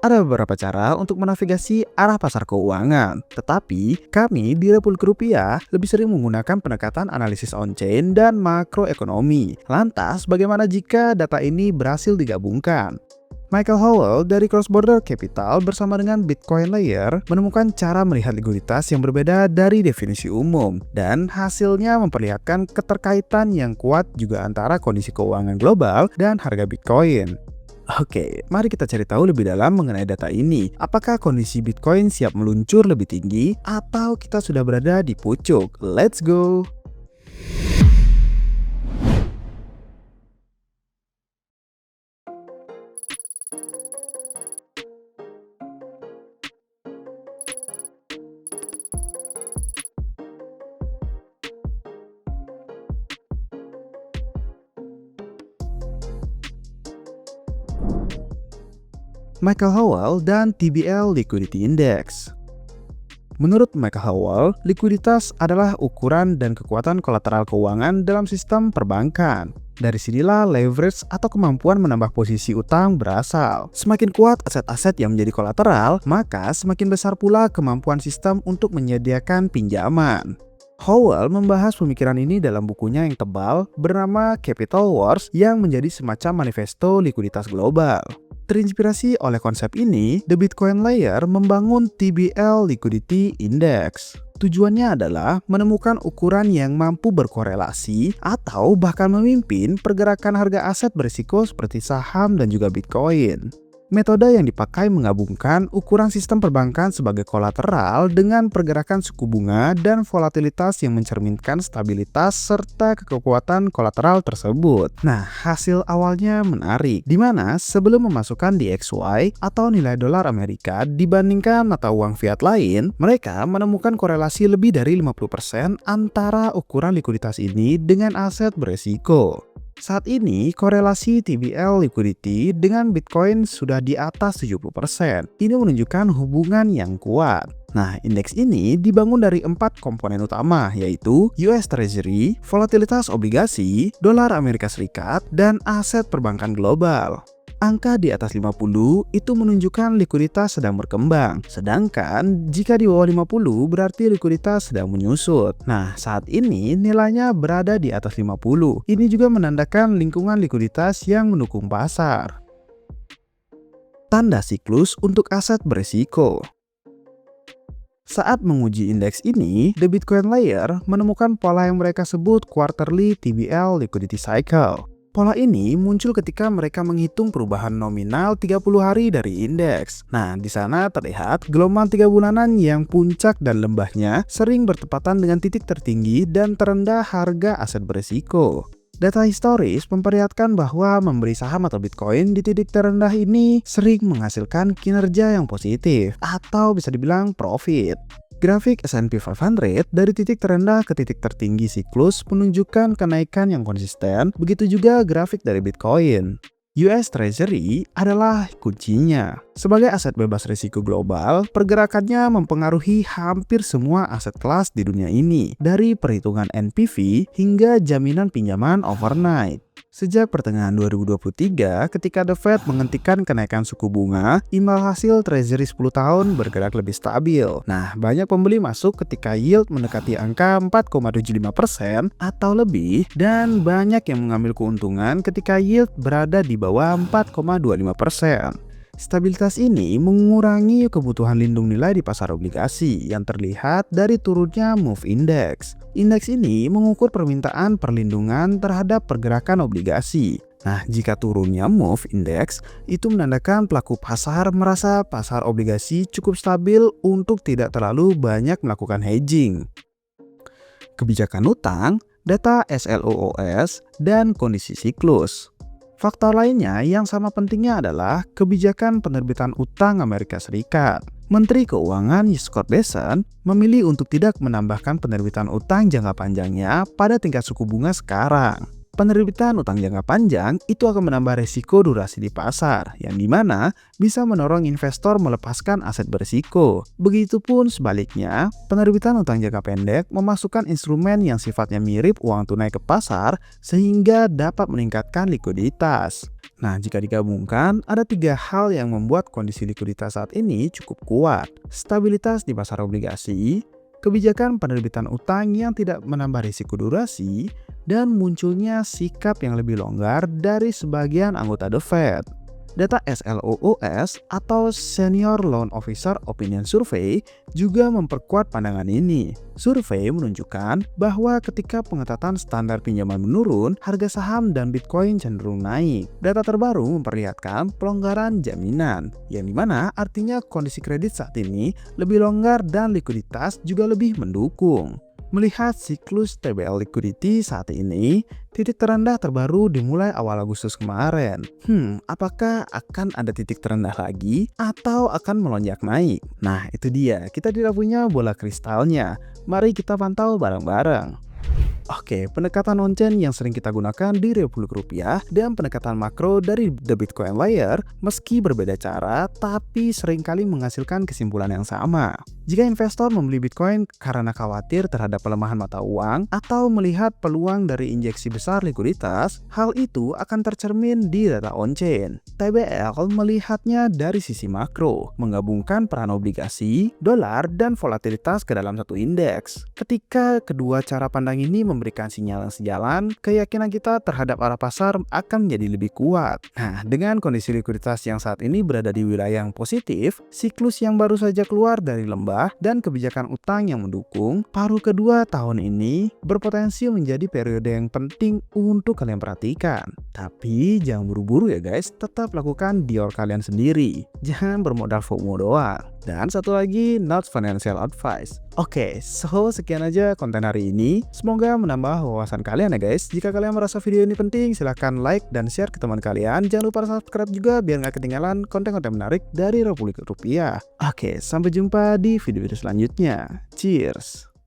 Ada beberapa cara untuk menavigasi arah pasar keuangan, tetapi kami di Republik Rupiah lebih sering menggunakan pendekatan analisis on-chain dan makroekonomi. Lantas, bagaimana jika data ini berhasil digabungkan? Michael Howell dari Cross Border Capital bersama dengan Bitcoin Layer menemukan cara melihat likuiditas yang berbeda dari definisi umum, dan hasilnya memperlihatkan keterkaitan yang kuat juga antara kondisi keuangan global dan harga Bitcoin. Oke, mari kita cari tahu lebih dalam mengenai data ini. Apakah kondisi Bitcoin siap meluncur lebih tinggi atau kita sudah berada di pucuk? Let's go! Michael Howell dan TBL Liquidity Index. Menurut Michael Howell, likuiditas adalah ukuran dan kekuatan kolateral keuangan dalam sistem perbankan. Dari sinilah leverage atau kemampuan menambah posisi utang berasal. Semakin kuat aset-aset yang menjadi kolateral, maka semakin besar pula kemampuan sistem untuk menyediakan pinjaman. Howell membahas pemikiran ini dalam bukunya yang tebal bernama Capital Wars yang menjadi semacam manifesto likuiditas global. Terinspirasi oleh konsep ini, The Bitcoin Layer membangun TBL Liquidity Index. Tujuannya adalah menemukan ukuran yang mampu berkorelasi atau bahkan memimpin pergerakan harga aset berisiko seperti saham dan juga Bitcoin. Metode yang dipakai menggabungkan ukuran sistem perbankan sebagai kolateral dengan pergerakan suku bunga dan volatilitas yang mencerminkan stabilitas serta kekuatan kolateral tersebut. Nah, hasil awalnya menarik, di mana sebelum memasukkan DXY atau nilai dolar Amerika dibandingkan mata uang fiat lain, mereka menemukan korelasi lebih dari 50% antara ukuran likuiditas ini dengan aset beresiko. Saat ini, korelasi TBL liquidity dengan Bitcoin sudah di atas 70%. Ini menunjukkan hubungan yang kuat. Nah, indeks ini dibangun dari 4 komponen utama, yaitu US Treasury, volatilitas obligasi, dolar Amerika Serikat, dan aset perbankan global. Angka di atas 50 itu menunjukkan likuiditas sedang berkembang, sedangkan jika di bawah 50 berarti likuiditas sedang menyusut. Nah, saat ini nilainya berada di atas 50. Ini juga menandakan lingkungan likuiditas yang mendukung pasar. Tanda siklus untuk aset berisiko. Saat menguji indeks ini, The Bitcoin Layer menemukan pola yang mereka sebut Quarterly TBL Liquidity Cycle. Pola ini muncul ketika mereka menghitung perubahan nominal 30 hari dari indeks. Nah, di sana terlihat gelombang 3 bulanan yang puncak dan lembahnya sering bertepatan dengan titik tertinggi dan terendah harga aset berisiko. Data historis memperlihatkan bahwa memberi saham atau Bitcoin di titik terendah ini sering menghasilkan kinerja yang positif atau bisa dibilang profit. Grafik S&P 500 dari titik terendah ke titik tertinggi siklus menunjukkan kenaikan yang konsisten, begitu juga grafik dari Bitcoin. US Treasury adalah kuncinya. Sebagai aset bebas risiko global, pergerakannya mempengaruhi hampir semua aset kelas di dunia ini, dari perhitungan NPV hingga jaminan pinjaman overnight. Sejak pertengahan 2023, ketika The Fed menghentikan kenaikan suku bunga, imbal hasil Treasury 10 tahun bergerak lebih stabil. Nah, banyak pembeli masuk ketika yield mendekati angka 4,75% atau lebih, dan banyak yang mengambil keuntungan ketika yield berada di bawah 4,25%. Stabilitas ini mengurangi kebutuhan lindung nilai di pasar obligasi yang terlihat dari turunnya MOVE Index. Indeks ini mengukur permintaan perlindungan terhadap pergerakan obligasi. Nah, jika turunnya MOVE Index, itu menandakan pelaku pasar merasa pasar obligasi cukup stabil untuk tidak terlalu banyak melakukan hedging. Kebijakan utang, data SLOOS, dan kondisi siklus. Faktor lainnya yang sama pentingnya adalah kebijakan penerbitan utang Amerika Serikat. Menteri Keuangan Scott Bessent memilih untuk tidak menambahkan penerbitan utang jangka panjangnya pada tingkat suku bunga sekarang. Penerbitan utang jangka panjang itu akan menambah resiko durasi di pasar, yang dimana bisa mendorong investor melepaskan aset berisiko. Begitupun sebaliknya, penerbitan utang jangka pendek memasukkan instrumen yang sifatnya mirip uang tunai ke pasar sehingga dapat meningkatkan likuiditas. Nah, jika digabungkan, ada 3 hal yang membuat kondisi likuiditas saat ini cukup kuat. Stabilitas di pasar obligasi, kebijakan penerbitan utang yang tidak menambah risiko durasi, dan munculnya sikap yang lebih longgar dari sebagian anggota The Fed. Data SLOOS atau Senior Loan Officer Opinion Survey juga memperkuat pandangan ini. Survei menunjukkan bahwa ketika pengetatan standar pinjaman menurun, harga saham dan Bitcoin cenderung naik. Data terbaru memperlihatkan pelonggaran jaminan, yang dimana artinya kondisi kredit saat ini lebih longgar dan likuiditas juga lebih mendukung. Melihat siklus TBL liquidity saat ini, titik terendah terbaru dimulai awal Agustus kemarin. Apakah akan ada titik terendah lagi atau akan melonjak naik? Nah, itu dia. Kita tidak punya bola kristalnya. Mari kita pantau bareng-bareng. Oke, pendekatan on-chain yang sering kita gunakan di Republik Rupiah dan pendekatan makro dari The Bitcoin Layer meski berbeda cara, tapi seringkali menghasilkan kesimpulan yang sama. Jika investor membeli Bitcoin karena khawatir terhadap pelemahan mata uang atau melihat peluang dari injeksi besar likuiditas, hal itu akan tercermin di data on-chain. TBL melihatnya dari sisi makro, menggabungkan peran obligasi, dolar, dan volatilitas ke dalam satu indeks. Ketika kedua cara pandang ini memberikan sinyal yang sejalan, keyakinan kita terhadap arah pasar akan menjadi lebih kuat. Nah, dengan kondisi likuiditas yang saat ini berada di wilayah yang positif, siklus yang baru saja keluar dari lembah, dan kebijakan utang yang mendukung, paruh kedua tahun ini berpotensi menjadi periode yang penting untuk kalian perhatikan. Tapi jangan buru-buru ya guys, tetap lakukan dior kalian sendiri. Jangan bermodal FOMO doang. Dan satu lagi, not financial advice. Oke, so sekian aja konten hari ini. Semoga menambah wawasan kalian ya guys. Jika kalian merasa video ini penting, silahkan like dan share ke teman kalian. Jangan lupa subscribe juga biar nggak ketinggalan konten-konten menarik dari Republik Rupiah. Oke, sampai jumpa di video-video selanjutnya. Cheers!